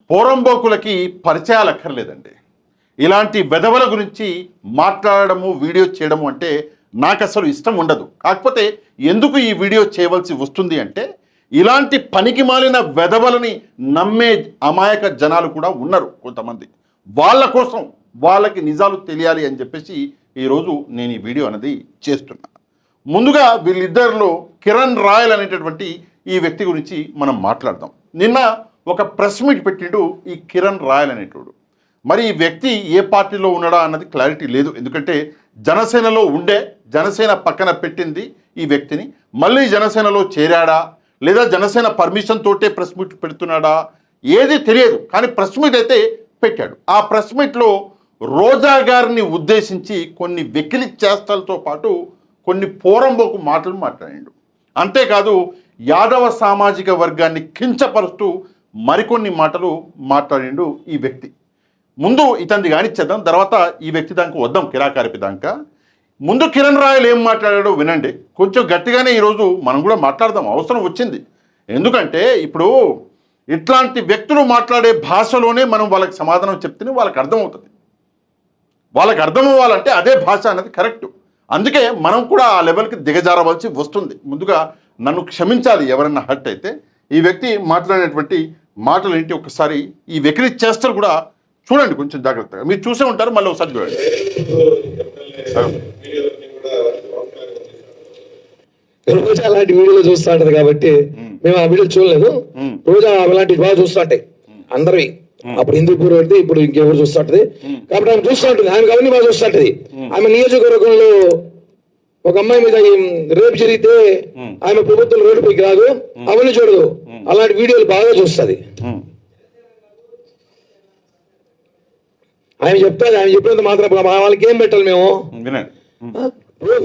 పోరంబోకులకి పరిచయాలు అక్కర్లేదండి. ఇలాంటి వెధవల గురించి మాట్లాడడము, వీడియో చేయడము అంటే నాకు అసలు ఇష్టం ఉండదు. కాకపోతే ఎందుకు ఈ వీడియో చేయవలసి వస్తుంది అంటే, ఇలాంటి పనికి మాలిన వెధవలని నమ్మే అమాయక జనాలు కూడా ఉన్నారు కొంతమంది. వాళ్ళ కోసం, వాళ్ళకి నిజాలు తెలియాలి అని చెప్పేసి ఈరోజు నేను ఈ వీడియో అనేది చేస్తున్నా. ముందుగా వీళ్ళిద్దరిలో కిరణ్ రాయల్ అనేటటువంటి ఈ వ్యక్తి గురించి మనం మాట్లాడదాం. నిన్న ఒక ప్రెస్ మీట్ పెట్టిండు ఈ కిరణ్ రాయల్ అనేటోడు. మరి ఈ వ్యక్తి ఏ పార్టీలో ఉన్నాడా అన్నది క్లారిటీ లేదు. ఎందుకంటే జనసేనలో ఉండే, జనసేన పక్కన పెట్టింది ఈ వ్యక్తిని. మళ్ళీ జనసేనలో చేరాడా, లేదా జనసేన పర్మిషన్ తోటే ప్రెస్ మీట్ పెడుతున్నాడా, ఏది తెలియదు. కానీ ప్రెస్ మీట్ అయితే పెట్టాడు. ఆ ప్రెస్ మీట్లో రోజా గారిని ఉద్దేశించి కొన్ని వెకిలి చేష్టలతో పాటు కొన్ని పోరంబోకు మాటలు మాట్లాడాడు. అంతేకాదు యాదవ సామాజిక వర్గాన్ని కించపరుస్తూ మరికొన్ని మాటలు మాట్లాడిండు ఈ వ్యక్తి. ముందు ఇతనిది కానిచ్చేద్దాం, తర్వాత ఈ వ్యక్తి దాకా వద్దాం, కిరాకారిపి దాకా. ముందు కిరణ్ రాయల్ ఏం మాట్లాడాడో వినండి. కొంచెం గట్టిగానే ఈరోజు మనం కూడా మాట్లాడదాం, అవసరం వచ్చింది. ఎందుకంటే ఇప్పుడు ఇట్లాంటి వ్యక్తులు మాట్లాడే భాషలోనే మనం వాళ్ళకి సమాధానం చెప్తేనే వాళ్ళకి అర్థమవుతుంది. వాళ్ళకి అర్థం అవ్వాలంటే అదే భాష అనేది కరెక్ట్. అందుకే మనం కూడా ఆ లెవెల్కి దిగజారవలసి వస్తుంది. ముందుగా నన్ను క్షమించాలి ఎవరన్నా హర్ట్ అయితే. ఈ వ్యక్తి మాట్లాడినటువంటి మాటలు ఏంటి ఒకసారి ఈ వెకిలి చేస్తారు కూడా చూడండి కొంచెం జాగ్రత్తగా. మీరు చూసే ఉంటారు, మళ్ళీ ఒకసారి చూడండి. రోజా అలాంటి వీడియోలు చూస్తూ ఉంటది కాబట్టి మేము ఆ వీడియో చూడలేదు. రోజా అలాంటి బాగా చూస్తూ ఉంటాయి అందరివి. అప్పుడు హిందూపూర్ పెడితే ఇప్పుడు ఇంకెవరు చూస్తూ ఉంటది కాబట్టి ఆమె చూస్తూ ఉంటుంది. ఆమె అవన్నీ బాగా చూస్తూ ఉంటది. ఆమె నియోజకవర్గంలో ఒక అమ్మాయి మీద రేపు జరిగితే ఆమె ప్రభుత్వం రోడ్డుపైకి రాదు, అవన్నీ చూడదు. అలాంటి వీడియోలు బాగా చూస్తుంది. ఆయన చెప్తాది, ఆయన చెప్పినంత మాత్రం వాళ్ళకి ఏం పెట్టాలి మేము?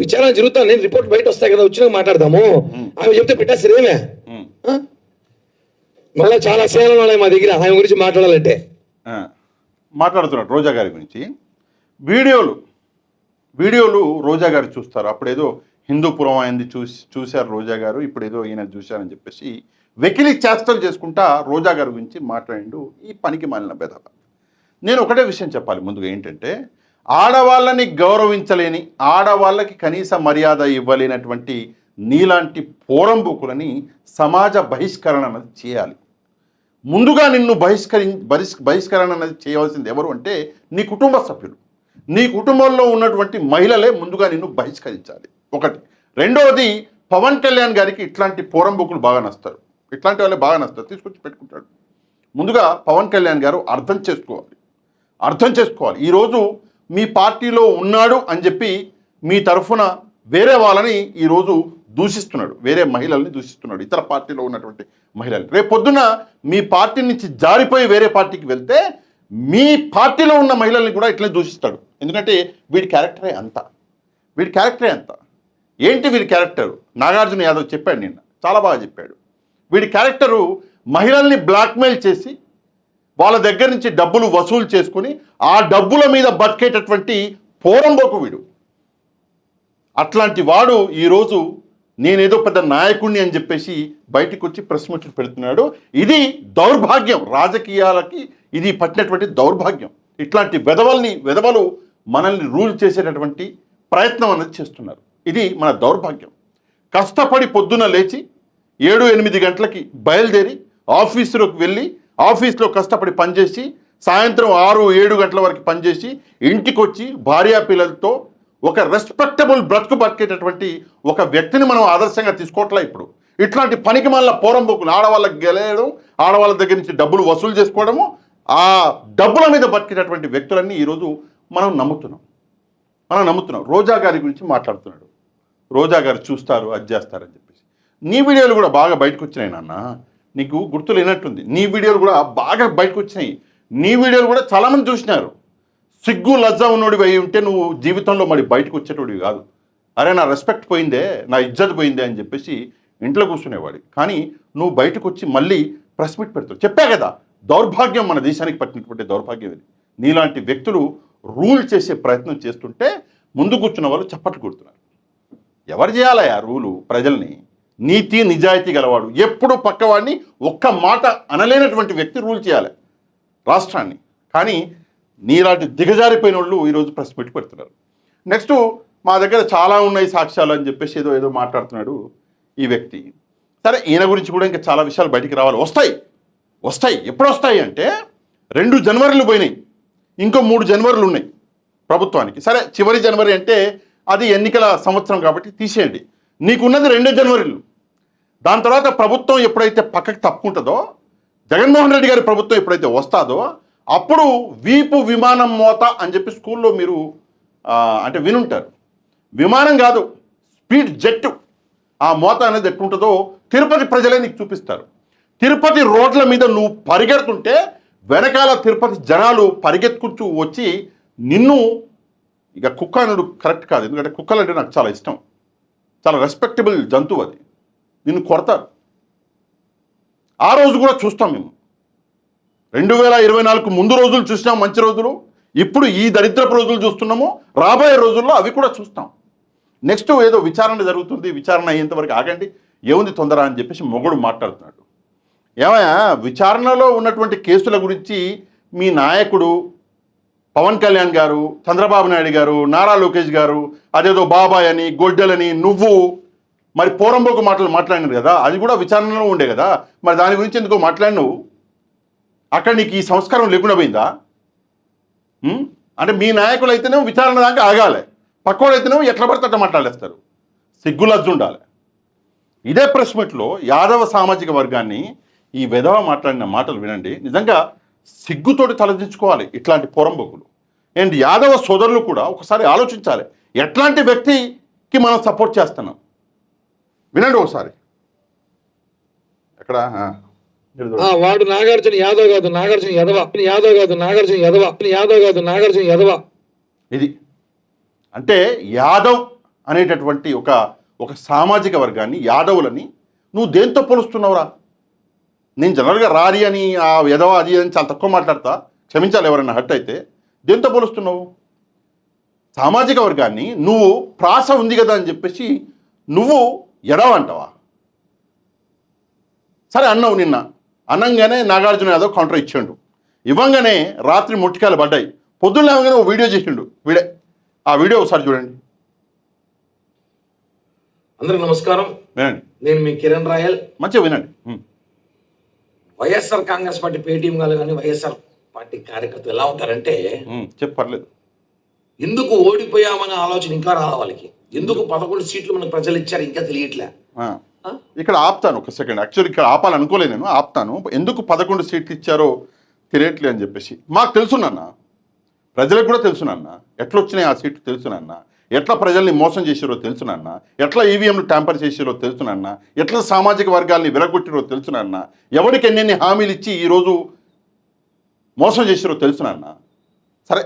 విచారణ జరుగుతాను, నేను రిపోర్ట్ బయట వస్తాయి కదా, వచ్చినా మాట్లాడదాము. ఆమె చెప్తే పెట్టేస్తారు ఏమే? మళ్ళీ చాలా సేనలు ఉన్నాయి మా దగ్గర ఆయన గురించి మాట్లాడాలంటే. మాట్లాడుతున్నాడు రోజా గారి గురించి. వీడియోలు రోజా గారు చూస్తారు. అప్పుడేదో హిందూపురం అయింది చూశారు రోజా గారు, ఇప్పుడు ఏదో ఈయన చూశారని చెప్పేసి వెకిలి చేష్టలు చేసుకుంటా రోజా గారి గురించి మాట్లాడిండు ఈ పనికి మాలిన బెదవ. నేను ఒకటే విషయం చెప్పాలి ముందుగా, ఏంటంటే ఆడవాళ్ళని గౌరవించలేని, ఆడవాళ్ళకి కనీస మర్యాద ఇవ్వలేనటువంటి నీలాంటి పోరంబుకులని సమాజ బహిష్కరణ అనేది చేయాలి. ముందుగా నిన్ను బహిష్కరణ అనేది చేయవలసింది ఎవరు అంటే నీ కుటుంబ సభ్యులు. నీ కుటుంబంలో ఉన్నటువంటి మహిళలే ముందుగా నిన్ను బహిష్కరించాలి, ఒకటి. రెండవది, పవన్ కళ్యాణ్ గారికి ఇట్లాంటి పోరంబుకులు బాగా నస్తారు, ఇట్లాంటి వాళ్ళే బాగా నస్తారు, తీసుకొచ్చి పెట్టుకుంటాడు. ముందుగా పవన్ కళ్యాణ్ గారు అర్థం చేసుకోవాలి. ఈరోజు మీ పార్టీలో ఉన్నాడు అని చెప్పి మీ తరఫున వేరే వాళ్ళని ఈరోజు దూషిస్తున్నాడు, వేరే మహిళల్ని దూషిస్తున్నాడు, ఇతర పార్టీలో ఉన్నటువంటి మహిళలు. రేపు పొద్దున మీ పార్టీ నుంచి జారిపోయి వేరే పార్టీకి వెళ్తే మీ పార్టీలో ఉన్న మహిళల్ని కూడా ఇట్లనే దూషిస్తాడు. ఎందుకంటే వీడి క్యారెక్టరే అంత. ఏంటి వీడి క్యారెక్టరు? నాగార్జున యాదవ్ చెప్పాడు నిన్న, చాలా బాగా చెప్పాడు. వీడి క్యారెక్టరు మహిళల్ని బ్లాక్మెయిల్ చేసి వాళ్ళ దగ్గర నుంచి డబ్బులు వసూలు చేసుకుని ఆ డబ్బుల మీద బతికేటటువంటి పోరంబోకు వీడు. అట్లాంటి వాడు ఈరోజు నేనేదో పెద్ద నాయకుడిని అని చెప్పేసి బయటికి వచ్చి ప్రెస్ మీట్లు పెడుతున్నాడు. ఇది దౌర్భాగ్యం, రాజకీయాలకి ఇది పట్టినటువంటి దౌర్భాగ్యం. ఇట్లాంటి వెధవలు మనల్ని రూల్ చేసేటటువంటి ప్రయత్నం అనేది చేస్తున్నారు. ఇది మన దౌర్భాగ్యం. కష్టపడి పొద్దున లేచి 7-8 గంటలకి బయలుదేరి ఆఫీసులోకి వెళ్ళి ఆఫీస్లో కష్టపడి పనిచేసి సాయంత్రం 6-7 గంటల వరకు పనిచేసి ఇంటికి వచ్చి భార్యా పిల్లలతో ఒక రెస్పెక్టబుల్ బ్రతుకు బతికేటటువంటి ఒక వ్యక్తిని మనం ఆదర్శంగా తీసుకోవట్లే. ఇప్పుడు ఇట్లాంటి పనికి మళ్ళీ పోరంబోకులు ఆడవాళ్ళకి గెలయడం, ఆడవాళ్ళ దగ్గర నుంచి డబ్బులు వసూలు చేసుకోవడము, ఆ డబ్బుల మీద బతికేటటువంటి వ్యక్తులన్నీ ఈరోజు మనం నమ్ముతున్నాం. రోజా గారి గురించి మాట్లాడుతున్నాడు. రోజా గారు చూస్తారు, అది చేస్తారని చెప్పేసి నీ వీడియోలు కూడా బాగా బయటకు వచ్చినాయి నాన్న, నీకు గుర్తు లేనట్టుంది. నీ వీడియోలు కూడా బాగా బయటకు వచ్చినాయి. నీ వీడియోలు కూడా చాలామంది చూసినారు. సిగ్గు లజ్జ ఉన్నోడివి అయి ఉంటే నువ్వు జీవితంలో మరి బయటకు వచ్చేటోడివి కాదు. అరే నా రెస్పెక్ట్ పోయిందే, నా ఇజ్జత్ పోయిందే అని చెప్పేసి ఇంట్లో కూర్చునేవాడి. కానీ నువ్వు బయటకు వచ్చి మళ్ళీ ప్రెస్ మీట్ పెడతావు. చెప్పా కదా, దౌర్భాగ్యం, మన దేశానికి పట్టినటువంటి దౌర్భాగ్యం ఇది. నీలాంటి వ్యక్తులు రూల్ చేసే ప్రయత్నం చేస్తుంటే ముందు కూర్చున్న వాళ్ళు చప్పట్లు కొడుతున్నారు. ఎవరు చేయాలయా రూలు? ప్రజల్ని. నీతి నిజాయితీ గలవాడు, ఎప్పుడు పక్కవాడిని ఒక్క మాట అనలేనటువంటి వ్యక్తి రూల్ చేయాలి. రాష్ట్రాన్ని. కానీ నీలాంటి దిగజారిపోయిన వాళ్ళు ఈరోజు ప్రెస్ మీట్ పెడుతున్నారు. నెక్స్ట్ మా దగ్గర చాలా ఉన్నాయి సాక్ష్యాలు అని చెప్పేసి ఏదో మాట్లాడుతున్నాడు ఈ వ్యక్తి. సరే, ఈయన గురించి కూడా ఇంకా చాలా విషయాలు బయటికి రావాలి. వస్తాయి. ఎప్పుడు వస్తాయి అంటే 2 జనవరిలు పోయినాయి, ఇంకో 3 జనవరిలు ఉన్నాయి ప్రభుత్వానికి. సరే, చివరి జనవరి అంటే అది ఎన్నికల సంవత్సరం కాబట్టి తీసేయండి. నీకున్నది 2 జనవరిలు. దాని తర్వాత ప్రభుత్వం ఎప్పుడైతే పక్కకి తప్పుకుంటుందో, జగన్మోహన్ రెడ్డి గారి ప్రభుత్వం ఎప్పుడైతే వస్తుందో, అప్పుడు వీపు విమానం మోత అని చెప్పి స్కూల్లో మీరు అంటే వినుంటారు. విమానం కాదు, స్పీడ్ జెట్టు. ఆ మోత అనేది ఎట్లుంటుందో తిరుపతి ప్రజలే నీకు చూపిస్తారు. తిరుపతి రోడ్ల మీద నువ్వు పరిగెడుతుంటే వెనకాల తిరుపతి జనాలు పరిగెత్తుకుంటూ వచ్చి నిన్ను, ఇక కుక్క అనేది కరెక్ట్ కాదు, ఎందుకంటే కుక్కలు అంటే నాకు చాలా ఇష్టం, చాలా రెస్పెక్టబుల్ జంతువు, అది నిన్ను కొడతారు. ఆ రోజు కూడా చూస్తాం మేము. 2024 ముందు రోజులు చూసినాం, మంచి రోజులు. ఇప్పుడు ఈ దరిద్రపు రోజులు చూస్తున్నాము. రాబోయే రోజుల్లో అవి కూడా చూస్తాం. నెక్స్ట్ ఏదో విచారణ జరుగుతుంది, విచారణ అయ్యేంతవరకు ఆగండి, ఏముంది తొందర అని చెప్పేసి మొగుడు మాట్లాడుతున్నాడు. ఏమయ్యా, విచారణలో ఉన్నటువంటి కేసుల గురించి మీ నాయకుడు పవన్ కళ్యాణ్ గారు, చంద్రబాబు నాయుడు గారు, నారా లోకేష్ గారు అదేదో బాబాయ్ అని, గొడ్డలని, నువ్వు మరి పోరంబోకు మాట్లాడినారు కదా, అది కూడా విచారణలో ఉండే కదా, మరి దాని గురించి ఎందుకో మాట్లాడినావు? అక్కడ నీకు ఈ సంస్కారం లేకుండా పోయిందా? అంటే మీ నాయకులు అయితేనేమో విచారణ దాకా ఆగాలి, పక్కోడైతేనేమో ఎట్లా పడితే అట్లా మాట్లాడేస్తారు. సిగ్గులజ్జు ఉండాలి. ఇదే ప్రెస్ మీట్లో యాదవ సామాజిక వర్గాన్ని ఈ విధవ మాట్లాడిన మాటలు వినండి, నిజంగా సిగ్గుతోటి తలదించుకోవాలి ఇట్లాంటి పోరంబోకులు. అండ్ యాదవ సోదరులు కూడా ఒకసారి ఆలోచించాలి, ఎట్లాంటి వ్యక్తికి మనం సపోర్ట్ చేస్తున్నాం. వినండి ఒకసారి. ఎక్కడ వాడు నాగార్జున యాదవ్ కాదు, నాగార్జున యాదవ. ఇది అంటే యాదవ్ అనేటటువంటి ఒక సామాజిక వర్గాన్ని, యాదవులని నువ్వు దేంతో పోలుస్తున్నావురా? నేను జనరల్గా రారి అని ఆ యదవ అది అని చాలా తక్కువ మాట్లాడతా, క్షమించాలి ఎవరైనా హర్ట్ అయితే. దేంతో పోలుస్తున్నావు? సామాజిక వర్గాన్ని నువ్వు ప్రాస ఉంది కదా అని చెప్పేసి నువ్వు యదవ అంటావా? సరే అన్నావు, నిన్న అన్నంగానే నాగార్జున యాదవ్ కౌంటర్ ఇచ్చిండు, ఇవ్వంగానే రాత్రి ముట్టికాయలు పడ్డాయి, పొద్దున్న లేవగానే ఓ వీడియో చేసిండు. ఆ వీడియో ఒకసారి చూడండి. అందరికి నమస్కారం, వినండి. నేను మీ కిరణ్ రాయల్. మంచిగా వినండి. వైఎస్ఆర్ కాంగ్రెస్ పార్టీ పేటీఎం గారు కానీ వైఎస్ఆర్ పార్టీ కార్యకర్తలు ఎలా ఉంటారంటే, చెప్పర్లేదు, ఎందుకు ఓడిపోయామనే ఆలోచన ఇంకా రావాలి వాళ్ళకి. ఎందుకు 11 సీట్లు మనకు ప్రజలు ఇచ్చారు ఇంకా తెలియట్లే. ఇక్కడ ఆపుతాను ఒక సెకండ్. యాక్చువల్లీ ఇక్కడ ఆపాలనుకోలేదు, నేను ఆపుతాను. ఎందుకు 11 సీట్లు ఇచ్చారో తెలియట్లే అని చెప్పేసి మాకు తెలుసునన్న, ప్రజలకు కూడా తెలుసునన్న, ఎట్లా వచ్చినాయి ఆ సీట్లు తెలుసునన్న, ఎట్లా ప్రజల్ని మోసం చేసారో తెలుసునన్న, ఎట్లా ఈవీఎంలు ట్యాంపర్ చేసారో తెలుసునన్న, ఎట్లా సామాజిక వర్గాల్ని విరగొట్టిరో తెలుసునన్న, ఎవరికి ఎన్నెన్ని హామీలు ఇచ్చి ఈరోజు మోసం చేసారో తెలుసునన్న. సరే,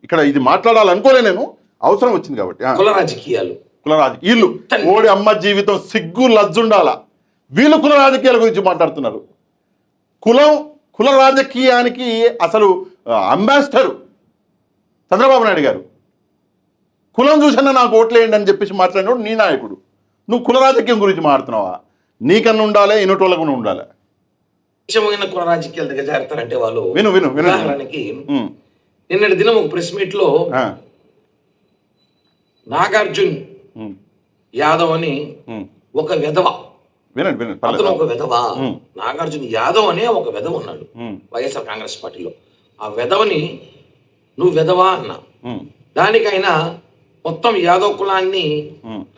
ఇక్కడ ఇది మాట్లాడాలనుకోలే, నేను అవసరం వచ్చింది కాబట్టి. కుల రాజకీయాలు, వీళ్ళు ఓడి అమ్మ జీవితం సిగ్గు లజ్జుండాల. వీళ్ళు కుల రాజకీయాల గురించి మాట్లాడుతున్నారు. కుల రాజకీయానికి అసలు అంబాసిడర్ చంద్రబాబు నాయుడు గారు. కులం చూసన్నా నాకు ఓట్లేయండి అని చెప్పేసి మాట్లాడినప్పుడు నీ నాయకుడు. నువ్వు కుల రాజకీయం గురించి మాట్లాడుతున్నావా? నీకన్నా ఉండాలి, ఇన్నోటోళ్ళకు కూడా ఉండాలి. కుల రాజకీయాల దగ్గర చేరతారంటే వాళ్ళు విను ఉదాహరణకి నిన్నటి దినం ఒక ప్రెస్ మీట్ లో నాగార్జున్ యాదవ్ అని ఒక విధవ, అతను ఒక విధవ, నాగార్జున యాదవ్ అనే ఒక విధవ ఉన్నాడు వైఎస్ఆర్ కాంగ్రెస్ పార్టీలో. ఆ విధవని నువ్వు విధవా అన్నా, దానికైనా మొత్తం యాదవ్ కులాన్ని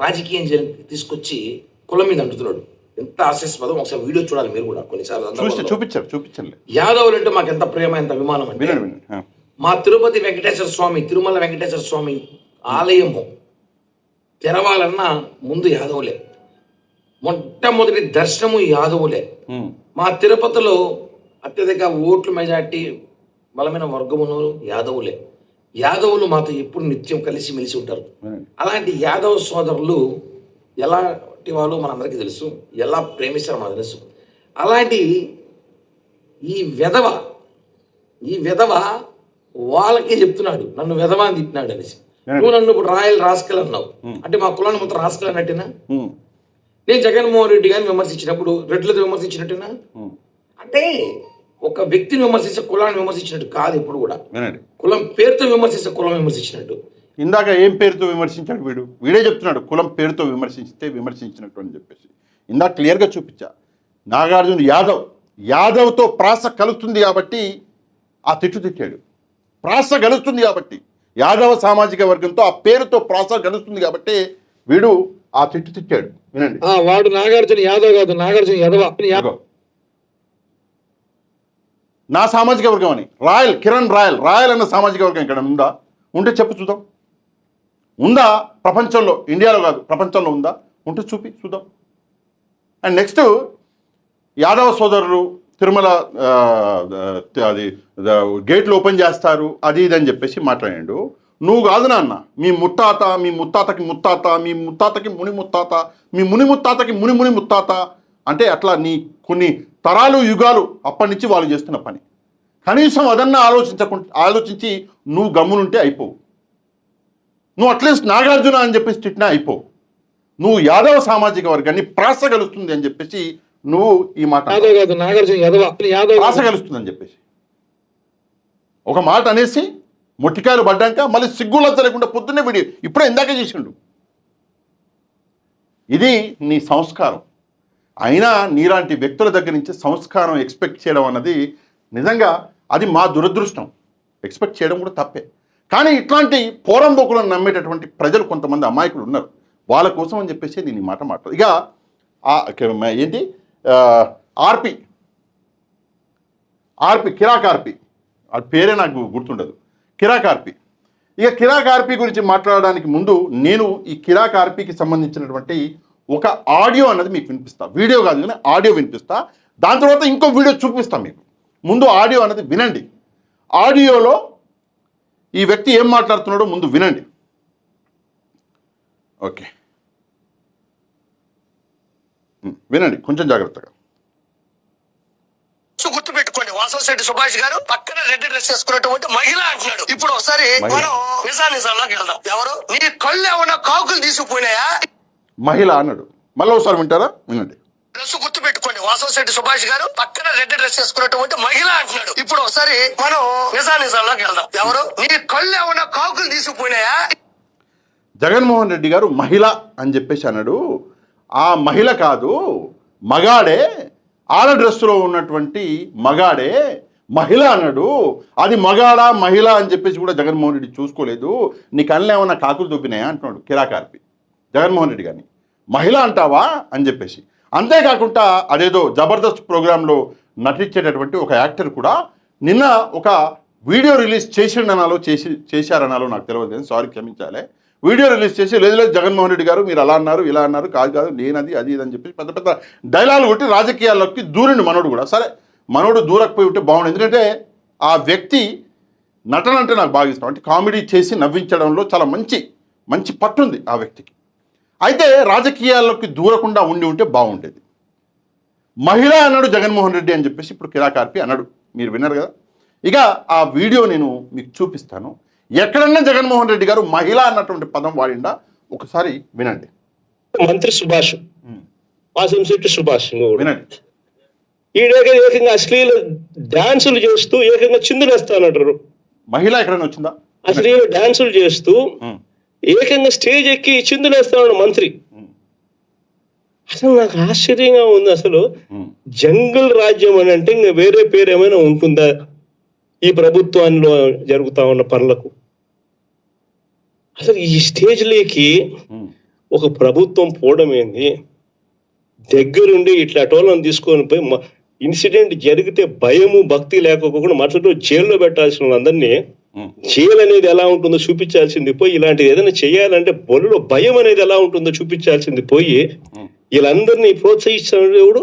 రాజకీయం తీసుకొచ్చి కులం మీద అంటున్నాడు. ఎంత హాస్యాస్పదం, ఒకసారి వీడియో చూడాలి మీరు కూడా. కొన్నిసార్లు చూపించండి. యాదవులు అంటే మాకు ఎంత ప్రేమ, ఎంత అభిమానం అంటే, మా తిరుపతి వెంకటేశ్వర స్వామి, తిరుమల వెంకటేశ్వర స్వామి ఆలయము తెరవాలన్నా ముందు యాదవులే, మొట్టమొదటి దర్శనము యాదవులే. మా తిరుపతిలో అత్యధిక ఓట్లు మెజార్టీ బలమైన వర్గమును యాదవులే. యాదవులు మాతో ఎప్పుడు నిత్యం కలిసి మెలిసి ఉంటారు. అలాంటి యాదవ సోదరులు ఎలాంటి వాళ్ళు మనందరికీ తెలుసు, ఎలా ప్రేమిస్తారో మనకు తెలుసు. అలాంటి ఈ విధవ వాళ్ళకే చెప్తున్నాడు, నన్ను విధవ అని తిట్టినాడు అనేసి. నువ్వు నన్ను ఇప్పుడు రాయల్ రాస్కల్ అన్నావు అంటే మా కులాన్ని మొత్తం రాస్కల్ అన్నట్టేనా? నేను జగన్మోహన్ రెడ్డి గారిని విమర్శించినప్పుడు రెడ్లతో విమర్శించినట్టేనా? అంటే ఒక వ్యక్తిని విమర్శించే కులాన్ని విమర్శించినట్టు కాదు ఎప్పుడు కూడా. వినండి, కులం పేరుతో విమర్శిస్తే కులం విమర్శించినట్టు. ఇందాక ఏం పేరుతో విమర్శించాడు వీడే చెప్తున్నాడు కులం పేరుతో విమర్శించినట్టు అని చెప్పేసి. ఇందాక క్లియర్గా చూపించా. నాగార్జున యాదవ్తో ప్రాస కలుస్తుంది కాబట్టి ఆ తిట్టాడు. ప్రాస కలుస్తుంది కాబట్టి యాదవ సామాజిక వర్గంతో ఆ పేరుతో ప్రాస కలుస్తుంది కాబట్టి వీడు ఆ తిట్టాడు. వినండి. వాడు నాగార్జున యాదవ్ కాదు, నాగార్జున యాదవ. నా సామాజిక వర్గం అని కిరణ్ రాయల్ అన్న సామాజిక వర్గం ఇక్కడ ఉందా? ఉంటే చెప్పు చూద్దాం. ఉందా? ప్రపంచంలో, ఇండియాలో కాదు ప్రపంచంలో ఉందా? ఉంటే చూద్దాం. అండ్ నెక్స్ట్ యాదవ సోదరులు తిరుమల అది గేట్లు ఓపెన్ చేస్తారు అది ఇది అని చెప్పేసి మాట్లాడాడు. నువ్వు కాదు నాన్న, మీ ముత్తాతకి ముని ముత్తాతకి ముని ముత్తాత అంటే అట్లా నీ కొన్ని తరాలు యుగాలు అప్పటి నుంచి వాళ్ళు చేస్తున్న పని. కనీసం అదన్నా ఆలోచించి నువ్వు గమ్మునుంటే అయిపోవు. నువ్వు అట్లీస్ట్ నాగార్జున అని చెప్పేసి తిట్టినా అయిపోవు. నువ్వు యాదవ సామాజిక వర్గాన్ని ప్రాస కలుస్తుంది అని చెప్పేసి నువ్వు ఈ మాట ప్రాస కలుస్తుంది అని చెప్పేసి ఒక మాట అనేసి మొట్టికాయలు పడ్డాక మళ్ళీ సిగ్గులచ్చ లేకుండా పొద్దున్నే వీడియో ఇప్పుడే ఇందాకే చేసిండు. ఇది నీ సంస్కారం. అయినా నీలాంటి వ్యక్తుల దగ్గర నుంచి సంస్కారం ఎక్స్పెక్ట్ చేయడం అన్నది నిజంగా అది మా దురదృష్టం. ఎక్స్పెక్ట్ చేయడం కూడా తప్పే. కానీ ఇట్లాంటి పోరంబోకులను నమ్మేటటువంటి ప్రజలు కొంతమంది అమాయకులు ఉన్నారు. వాళ్ళ కోసం అని చెప్పేసి నేను ఈ మాట మాట్లాడు. ఇక ఏంటి ఆర్పి కిరాక్ ఆర్పి, ఆ పేరే నాకు గుర్తుండదు, కిరాక్ ఆర్పి. ఇక కిరాక్ ఆర్పి గురించి మాట్లాడడానికి ముందు నేను ఈ కిరాక్ ఆర్పికి సంబంధించినటువంటి ఒక ఆడియో అన్నది మీకు వినిపిస్తా. వీడియో కాదు కానీ ఆడియో వినిపిస్తా. దాని తర్వాత ఇంకో వీడియో చూపిస్తాను మీకు. ముందు ఆడియో అన్నది వినండి. ఆడియోలో ఈ వ్యక్తి ఏం మాట్లాడుతున్నాడో ముందు వినండి. ఓకే, వినండి కొంచెం జాగ్రత్తగా. గుర్తుపెట్టుకోండి, వాసవశెట్టి సుభాష్ గారు పక్కన రెడ్ డ్రెస్ వేసుకున్నటువంటి మహిళ అంటున్నాడు. ఇప్పుడు ఒకసారి మనం నిజాల్లోకి వెళ్దాం. ఎవరు నీ కళ్ళు ఏమన్నా కాకులు తీసుకుపోయినాయా? మహిళ అన్నాడు. మళ్ళీ ఒకసారి వింటారా? వినండి. డ్రెస్ గుర్తుపెట్టుకోండి, వాసవశెట్టి సుభాష్ గారు పక్కన రెడ్ డ్రెస్ వేసుకున్నటువంటి మహిళ అంటున్నాడు. ఇప్పుడు ఒకసారి మనం నిజాల్లోకి వెళ్దాం. ఎవరు నీ కళ్ళు ఏమన్నా కాకులు తీసుకుపోయినాయా? జగన్మోహన్ రెడ్డి గారు మహిళ అని చెప్పేసి అన్నాడు. ఆ మహిళ కాదు, మగాడే, ఆడ డ్రెస్సులో ఉన్నటువంటి మగాడే మహిళ అన్నాడు. అది మగాడా మహిళ అని చెప్పేసి కూడా జగన్మోహన్ రెడ్డి చూసుకోలేదు. నీ కళ్ళు ఏమన్నా కాకులు దొబ్బినాయా అంటున్నాడు కిరాకార్పి జగన్మోహన్ రెడ్డి గారిని. మహిళ అంటావా అని చెప్పేసి. అంతేకాకుండా అదేదో జబర్దస్త్ ప్రోగ్రాంలో నటించేటటువంటి ఒక యాక్టర్ కూడా నిన్న ఒక వీడియో రిలీజ్ చేశారనాలో నాకు తెలియదు, సారీ క్షమించాలి. వీడియో రిలీజ్ చేసి లేదు జగన్మోహన్ రెడ్డి గారు మీరు అలా అన్నారు ఇలా అన్నారు, కాదు నేనది అది అని చెప్పేసి పెద్ద పెద్ద డైలాగులు కొట్టి రాజకీయాల్లోకి దూరిండు మనోడు కూడా. సరే మనోడు దూరకపోయి ఉంటే బాగుండు, ఎందుకంటే ఆ వ్యక్తి నటన అంటే నాకు బాగా ఇష్టం. అంటే కామెడీ చేసి నవ్వించడంలో చాలా మంచి పట్టుంది ఆ వ్యక్తికి. అయితే రాజకీయాల్లోకి దూరకుండా ఉంటే బాగుండేది. మహిళ అన్నాడు జగన్మోహన్ రెడ్డి అని చెప్పేసి ఇప్పుడు కిరాకార్పి అన్నాడు. మీరు విన్నారు కదా. ఇక ఆ వీడియో నేను మీకు చూపిస్తాను. ఎక్కడన్నా జగన్మోహన్ రెడ్డి గారు మహిళ అన్నటువంటి పదం వాడిండా ఒకసారి వినండి. మంత్రి సుభాష్, వాసంశెట్టి సుభాష్ వినండి. ఏకంగా అశ్లీల డాన్సులు చేస్తూ ఏకంగా చిందులేస్తానంటారు. మహిళ ఎక్కడైనా వచ్చిందా? అశ్లీల డాన్సులు చేస్తూ ఏకంగా స్టేజ్ ఎక్కి చిందులేస్తాడు మంత్రి. అసలు నాకు ఆశ్చర్యంగా ఉంది. అసలు జంగల్ రాజ్యం అని అంటే ఇంకా వేరే పేరు ఏమైనా ఉంటుందా ఈ ప్రభుత్వంలో జరుగుతా ఉన్న పనులకు? అసలు ఈ స్టేజ్లోకి ఒక ప్రభుత్వం పోవడం ఏంది? దగ్గరుండి ఇట్లా టోలను తీసుకొని పోయి ఇన్సిడెంట్ జరిగితే భయము భక్తి లేకపోకుండా మరుసటి రోజు జైల్లో పెట్టాల్సిన వాళ్ళందరినీ జైలు అనేది ఎలా ఉంటుందో చూపించాల్సింది పోయి, ఇలాంటిది ఏదైనా చేయాలంటే బొల్లులో భయం అనేది ఎలా ఉంటుందో చూపించాల్సింది పోయి వీళ్ళందరినీ ప్రోత్సహిస్తాడు ఎవడు?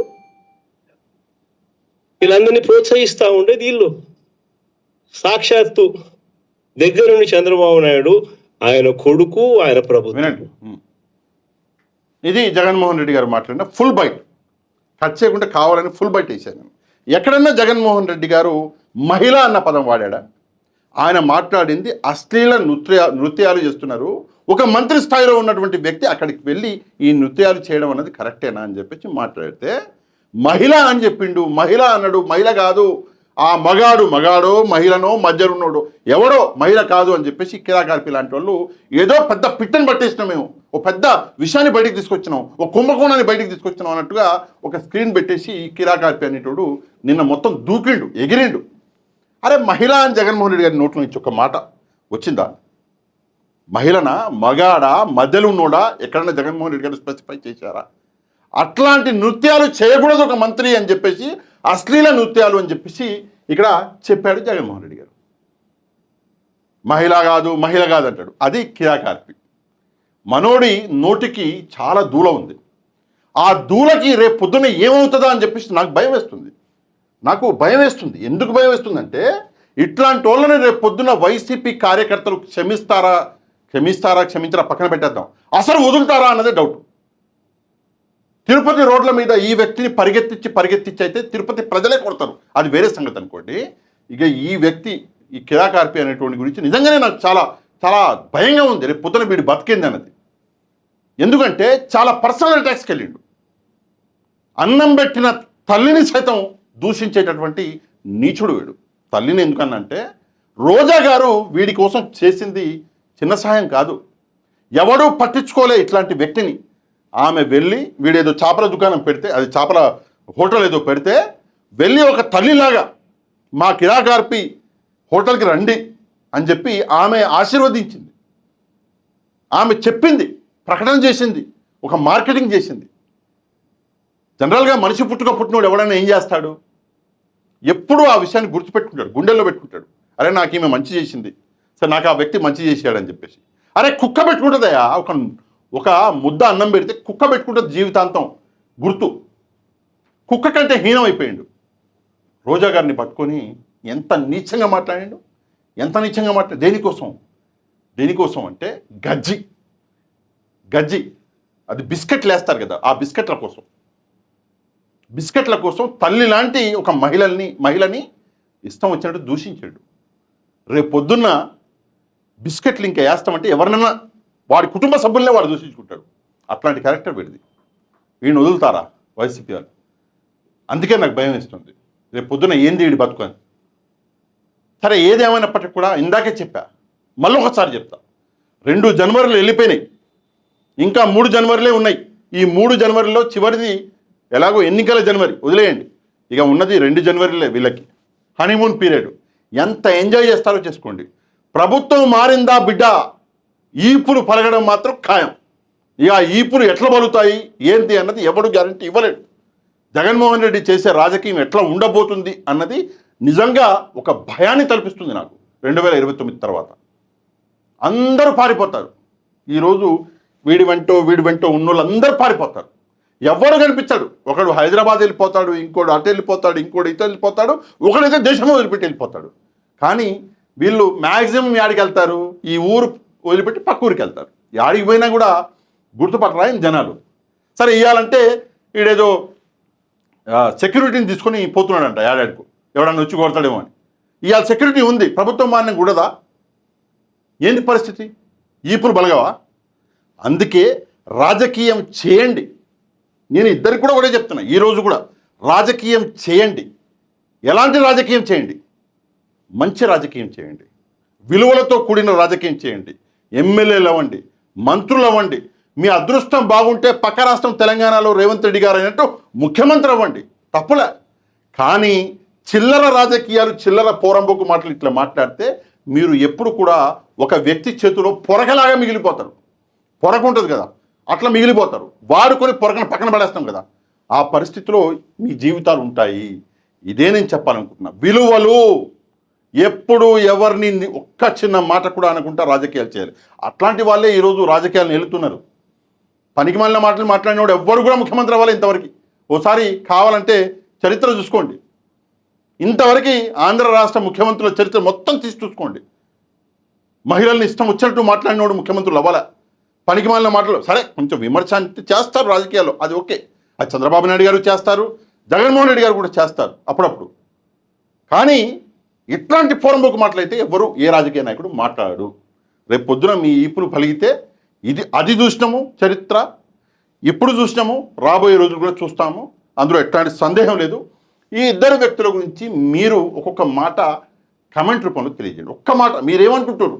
వీళ్ళందరినీ ప్రోత్సహిస్తా ఉండేది వీళ్ళు. సాక్షాత్తు దగ్గరుండి చంద్రబాబు నాయుడు, ఆయన కొడుకు, ఆయన ప్రభుత్వం. ఇది జగన్మోహన్ రెడ్డి గారు మాట్లాడిన ఫుల్ బైట్. కట్ చేయకుండా కావాలని ఫుల్ బైట్ వేశాను. ఎక్కడన్నా జగన్మోహన్ రెడ్డి గారు మహిళ అన్న పదం వాడా? ఆయన మాట్లాడింది అశ్లీల నృత్యాలు చేస్తున్నారు. ఒక మంత్రి స్థాయిలో ఉన్నటువంటి వ్యక్తి అక్కడికి వెళ్ళి ఈ నృత్యాలు చేయడం అన్నది కరెక్టేనా అని చెప్పేసి మాట్లాడితే మహిళ అని చెప్పిండు. మహిళ అన్నాడు, మహిళ కాదు ఆ మగాడో మహిళనో మధ్యలో ఉన్నాడు ఎవడో మహిళ కాదు అని చెప్పేసి కిరాకార్పి లాంటి వాళ్ళు ఏదో పెద్ద పిట్టని పట్టేసినాం మేము, ఒక పెద్ద విషయాన్ని బయటికి తీసుకొచ్చినాం, ఒక కుంభకోణాన్ని బయటికి తీసుకొచ్చినాం అన్నట్టుగా ఒక స్క్రీన్ పెట్టేసి కిరాకార్పి అనేటోడు నిన్న మొత్తం దూకిండు, ఎగిరిండు. అరే మహిళ అని జగన్మోహన్ రెడ్డి గారి నోట్లో నుంచి ఒక మాట వచ్చిందా? మహిళన మగాడా మధ్యలో ఉన్నోడా ఎక్కడన్నా జగన్మోహన్ రెడ్డి గారు స్పెసిఫై చేశారా? అట్లాంటి నృత్యాలు చేయకూడదు ఒక మంత్రి అని చెప్పేసి, అశ్లీల నృత్యాలు అని చెప్పేసి ఇక్కడ చెప్పాడు జగన్మోహన్ రెడ్డి గారు. మహిళ కాదు అంటాడు. అది కిరాకార్పి. మనోడి నోటికి చాలా దూల ఉంది. ఆ దూలకి రేపు పొద్దున్న ఏమవుతుందా అని చెప్పేసి నాకు భయం వేస్తుంది. ఎందుకు భయం వేస్తుందంటే ఇట్లాంటి వాళ్ళని రేపు పొద్దున్న వైసీపీ కార్యకర్తలు క్షమించరా పక్కన పెట్టేద్దాం, అసలు వదులుతారా అన్నదే డౌట్. తిరుపతి రోడ్ల మీద ఈ వ్యక్తిని పరిగెత్తించి అయితే తిరుపతి ప్రజలే కొడతారు, అది వేరే సంగతి అనుకోండి. ఇక ఈ వ్యక్తి ఈ కిరాకార్పి అనేటువంటి గురించి నిజంగానే నాకు చాలా చాలా భయంగా ఉంది రేపు పొద్దున వీడు బతికింది అన్నది. ఎందుకంటే చాలా పర్సనల్ అటాక్స్కి వెళ్ళిండు. అన్నం పెట్టిన తల్లిని సైతం దూషించేటటువంటి నీచుడు వీడు. తల్లిని ఎందుకన్నంటే రోజా గారు వీడి కోసం చేసింది చిన్న సహాయం కాదు. ఎవడూ పట్టించుకోలే ఇట్లాంటి వ్యక్తిని. ఆమె వెళ్ళి వీడేదో చేపల దుకాణం పెడితే, అది చేపల హోటల్ ఏదో పెడితే వెళ్ళి ఒక తల్లిలాగా మా కిరాకార్పి హోటల్కి రండి అని చెప్పి ఆమె ఆశీర్వదించింది, ఆమె చెప్పింది, ప్రకటన చేసింది, ఒక మార్కెటింగ్ చేసింది. జనరల్గా మనిషి పుట్టినోడు ఎవడైనా ఏం చేస్తాడు? ఎప్పుడూ ఆ విషయాన్ని గుర్తుపెట్టుకుంటాడు, గుండెల్లో పెట్టుకుంటాడు. అరే నాకు ఈమె మంచి చేసింది, సరే నాకు ఆ వ్యక్తి మంచి చేశాడని చెప్పేసి. అరే కుక్క పెట్టుకుంటుందయా, ఒక ముద్ద అన్నం పెడితే కుక్క పెట్టుకుంటుంది జీవితాంతం గుర్తు. కుక్క కంటే హీనం అయిపోయిండు. రోజా గారిని పట్టుకొని ఎంత నీచంగా మాట్లాడాడు. దేనికోసం అంటే గజ్జి అది బిస్కెట్లు వేస్తారు కదా, ఆ బిస్కెట్ల కోసం తల్లి లాంటి ఒక మహిళని ఇష్టం వచ్చినట్టు దూషించాడు. రేపు పొద్దున్న బిస్కెట్లు ఇంకా వేస్తామంటే ఎవరినైనా వాడి కుటుంబ సభ్యులనే వాడు దూషించుకుంటాడు. అట్లాంటి క్యారెక్టర్ వీడిది. వీడిని వదులుతారా వైసీపీ వాళ్ళు? అందుకే నాకు భయం వేస్తుంది రేపు పొద్దున ఏంది వీడి బతుకు. సరే ఏదేమైనప్పటికీ కూడా ఇందాకే చెప్పా, మళ్ళీ ఒకసారి చెప్తా. 2 జనవరిలు వెళ్ళిపోయినాయి, ఇంకా 3 జనవరిలే ఉన్నాయి. ఈ 3 జనవరిలో చివరిది ఎలాగో ఎన్నికల జనవరి వదిలేయండి, ఇక ఉన్నది 2 జనవరిలే వీళ్ళకి హనీమూన్ పీరియడ్. ఎంత ఎంజాయ్ చేస్తారో చేసుకోండి. ప్రభుత్వం మారిందా బిడ్డ, ఈపులు పలగడం మాత్రం ఖాయం. ఇక ఈపులు ఎట్లా పలుతాయి ఏంటి అన్నది ఎవడు గ్యారంటీ ఇవ్వలేడు. జగన్మోహన్ రెడ్డి చేసే రాజకీయం ఎట్లా ఉండబోతుంది అన్నది నిజంగా ఒక భయాన్ని తలపిస్తుంది నాకు. 2029 తర్వాత అందరూ పారిపోతారు. ఈరోజు వీడి వెంటో ఉన్నోళ్ళు అందరూ పారిపోతారు. ఎవడు కనిపించాడు. ఒకడు హైదరాబాద్ వెళ్ళిపోతాడు, ఇంకోడు అటు వెళ్ళిపోతాడు, ఇంకోటి ఇటు వెళ్ళిపోతాడు, ఒకడైతే దేశం వదిలిపెట్టి వెళ్ళిపోతాడు. కానీ వీళ్ళు మ్యాక్సిమం యాడికి వెళ్తారు, ఈ ఊరు వదిలిపెట్టి పక్క ఊరికి వెళ్తారు. యాడికి పోయినా కూడా గుర్తుపట్టరాయని జనాలు. సరే ఇవ్వాలంటే వీడేదో సెక్యూరిటీని తీసుకొని పోతున్నాడంట ఏడాడికి, ఎవడన్నా వచ్చి కొడతాడేమో అని. ఇవాళ సెక్యూరిటీ ఉంది, ప్రభుత్వం మారిన కూడదా? ఏంటి పరిస్థితి? ఈపులు బలగవా? అందుకే రాజకీయం చేయండి. నేను ఇద్దరికి కూడా ఒకటే చెప్తున్నా, ఈరోజు కూడా రాజకీయం చేయండి. ఎలాంటి రాజకీయం చేయండి? మంచి రాజకీయం చేయండి, విలువలతో కూడిన రాజకీయం చేయండి. ఎమ్మెల్యేలు అవ్వండి, మంత్రులు అవ్వండి. మీ అదృష్టం బాగుంటే పక్క రాష్ట్రం తెలంగాణలో రేవంత్ రెడ్డి గారు అయినట్టు ముఖ్యమంత్రి అవ్వండి, తప్పులే. కానీ చిల్లర రాజకీయాలు, చిల్లర పోరంబోకు మాటలు ఇట్లా మాట్లాడితే మీరు ఎప్పుడు కూడా ఒక వ్యక్తి చేతిలో పొరకలాగా మిగిలిపోతారు. పొరక ఉంటుంది కదా, అట్లా మిగిలిపోతారు. వాడుకొని పొరకను పక్కన పడేస్తాం కదా, ఆ పరిస్థితిలో మీ జీవితాలు ఉంటాయి. ఇదే నేను చెప్పాలనుకుంటున్నా. విలువలు ఎప్పుడు ఎవరిని ఒక్క చిన్న మాట కూడా అనుకుంటా రాజకీయాలు చేయాలి. అట్లాంటి వాళ్ళే ఈరోజు రాజకీయాలను వెళుతున్నారు. పనికి మాలిన మాటలు మాట్లాడినవాడు ఎవ్వరు కూడా ముఖ్యమంత్రి అవ్వాలి ఇంతవరకు. ఓసారి కావాలంటే చరిత్ర చూసుకోండి. ఇంతవరకు ఆంధ్ర రాష్ట్ర ముఖ్యమంత్రుల చరిత్ర మొత్తం తీసి చూసుకోండి. మహిళల్ని ఇష్టం వచ్చినట్టు మాట్లాడినవాడు ముఖ్యమంత్రులు అవ్వాలా. పనికి మాలిన మాటలు సరే కొంచెం విమర్శ చేస్తారు రాజకీయాల్లో, అది ఓకే. అది చంద్రబాబు నాయుడు గారు చేస్తారు, జగన్మోహన్ రెడ్డి గారు కూడా చేస్తారు అప్పుడప్పుడు. కానీ ఇట్లాంటి పోరంబోకు మాటలైతే ఎవరు ఏ రాజకీయ నాయకుడు మాట్లాడు. రేపు పొద్దున మీ ఈపులు పలిగితే అది చూసినాము చరిత్ర, ఇప్పుడు చూసినాము, రాబోయే రోజులు కూడా చూస్తాము. అందులో ఎట్లాంటి సందేహం లేదు. ఈ ఇద్దరు వ్యక్తుల గురించి మీరు ఒక్కొక్క మాట కమెంట్ రూపంలో తెలియజేయండి. ఒక్క మాట మీరేమనుకుంటారు,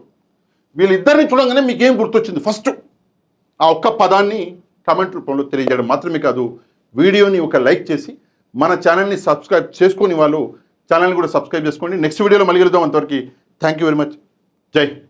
వీళ్ళిద్దరిని చూడంగానే మీకేం గుర్తొచ్చింది ఫస్ట్ ఆ ఒక్క పదాన్ని కమెంట్ రూపంలో తెలియజేయడం మాత్రమే కాదు, వీడియోని ఒక లైక్ చేసి మన ఛానల్ని సబ్స్క్రైబ్ చేసుకొని వాళ్ళు ఛానల్ని కూడా సబ్స్క్రైబ్ చేసుకోండి. నెక్స్ట్ వీడియోలో మళ్ళీ కలుద్దాం. అంతవరకు థ్యాంక్ యూ వెరీ మచ్. జై హింద్.